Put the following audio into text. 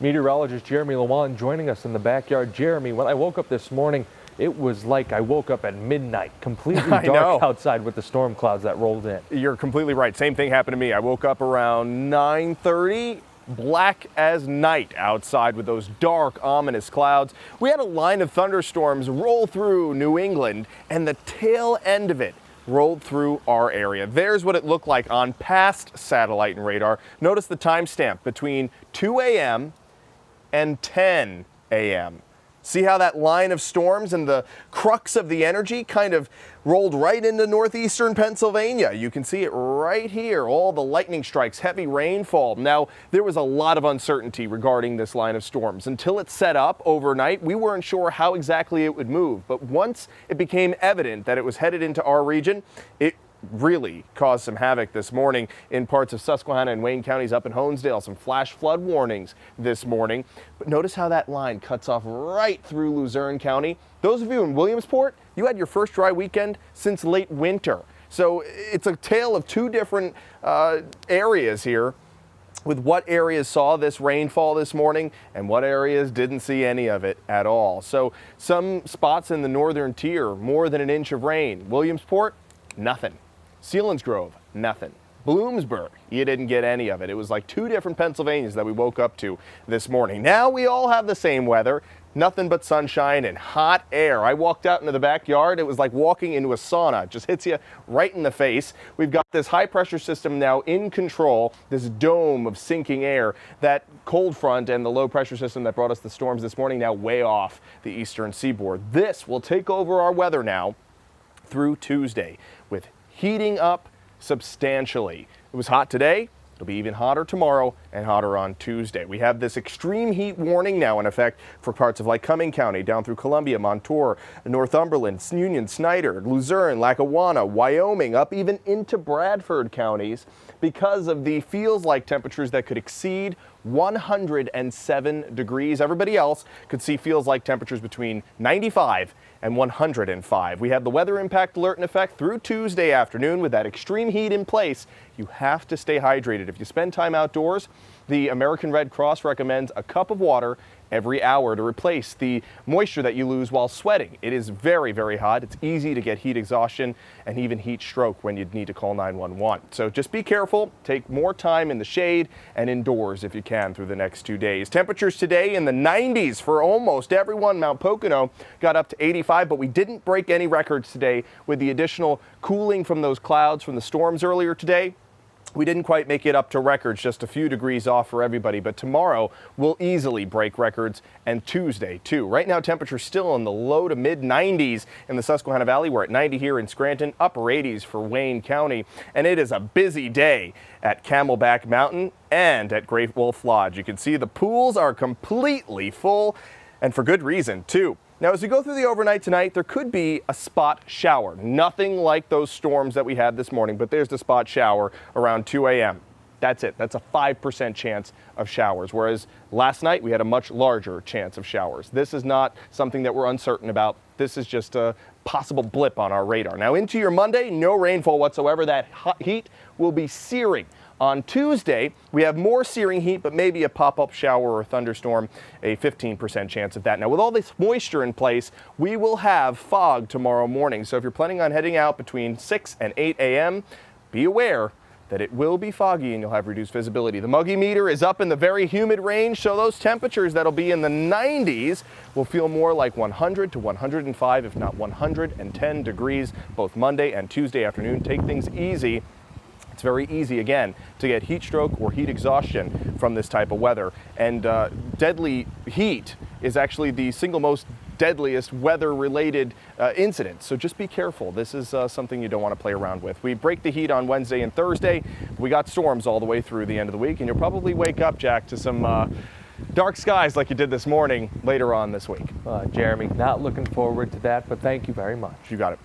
Meteorologist Jeremy Lewan joining us in the backyard. Jeremy, when I woke up this morning, it was like I woke up at midnight, completely dark outside with the storm clouds that rolled in. You're completely right. Same thing happened to me. I woke up around 9:30, black as night outside with those dark, ominous clouds. We had a line of thunderstorms roll through New England, and the tail end of it rolled through our area. There's what it looked like on past satellite and radar. Notice the timestamp between 2 a.m. and 10 a.m. See how that line of storms and the crux of the energy kind of rolled right into northeastern Pennsylvania. You can see it right here, all the lightning strikes, heavy rainfall. Now, there was a lot of uncertainty regarding this line of storms. Until it set up overnight, we weren't sure how exactly it would move. But once it became evident that it was headed into our region, it really caused some havoc this morning in parts of Susquehanna and Wayne counties up in Honesdale. Some flash flood warnings this morning. But notice how that line cuts off right through Luzerne County. Those of you in Williamsport, you had your first dry weekend since late winter. So it's a tale of two different areas here, with what areas saw this rainfall this morning and what areas didn't see any of it at all. So some spots in the northern tier, more than an inch of rain. Williamsport, nothing. Selinsgrove, nothing. Bloomsburg, you didn't get any of it. It was like two different Pennsylvanias that we woke up to this morning. Now we all have the same weather, nothing but sunshine and hot air. I walked out into the backyard. It was like walking into a sauna. It just hits you right in the face. We've got this high pressure system now in control, this dome of sinking air. That cold front and the low pressure system that brought us the storms this morning now way off the eastern seaboard. This will take over our weather now through Tuesday, with heating up substantially. It was hot today. It'll be even hotter tomorrow and hotter on Tuesday. We have this extreme heat warning now in effect for parts of Lycoming County, down through Columbia, Montour, Northumberland, Union, Snyder, Luzerne, Lackawanna, Wyoming, up even into Bradford counties, because of the feels-like temperatures that could exceed 107 degrees. Everybody else could see feels-like temperatures between 95 and 105. We have the weather impact alert in effect through Tuesday afternoon. With that extreme heat in place, you have to stay hydrated. If you spend time outdoors, the American Red Cross recommends a cup of water every hour to replace the moisture that you lose while sweating. It is very, very hot. It's easy to get heat exhaustion and even heat stroke when you need to call 911. So just be careful. Take more time in the shade and indoors if you can through the next 2 days. Temperatures today in the 90s for almost everyone. Mount Pocono got up to 85, but we didn't break any records today with the additional cooling from those clouds from the storms earlier today. We didn't quite make it up to records, just a few degrees off for everybody, but tomorrow we'll easily break records, and Tuesday too. Right now temperatures still in the low to mid 90s in the Susquehanna Valley. We're at 90 here in Scranton, upper 80s for Wayne County, and it is a busy day at Camelback Mountain and at Great Wolf Lodge. You can see the pools are completely full, and for good reason too. Now, as we go through the overnight tonight, there could be a spot shower. Nothing like those storms that we had this morning, but there's the spot shower around 2 a.m. That's it. That's a 5% chance of showers, whereas last night we had a much larger chance of showers. This is not something that we're uncertain about. This is just a possible blip on our radar. Now, into your Monday, no rainfall whatsoever. That hot heat will be searing. On Tuesday, we have more searing heat, but maybe a pop-up shower or thunderstorm, a 15% chance of that. Now, with all this moisture in place, we will have fog tomorrow morning. So if you're planning on heading out between 6 and 8 a.m., be aware that it will be foggy and you'll have reduced visibility. The Muggy meter is up in the very humid range, so those temperatures that'll be in the 90s will feel more like 100 to 105, if not 110 degrees, both Monday and Tuesday afternoon. Take things easy. It's very easy, again, to get heat stroke or heat exhaustion from this type of weather. And deadly heat is actually the single most deadliest weather-related incident. So just be careful. This is something you don't want to play around with. We break the heat on Wednesday and Thursday. We got storms all the way through the end of the week, and you'll probably wake up, Jack, to some dark skies like you did this morning later on this week. Jeremy, not looking forward to that, but thank you very much. You got it.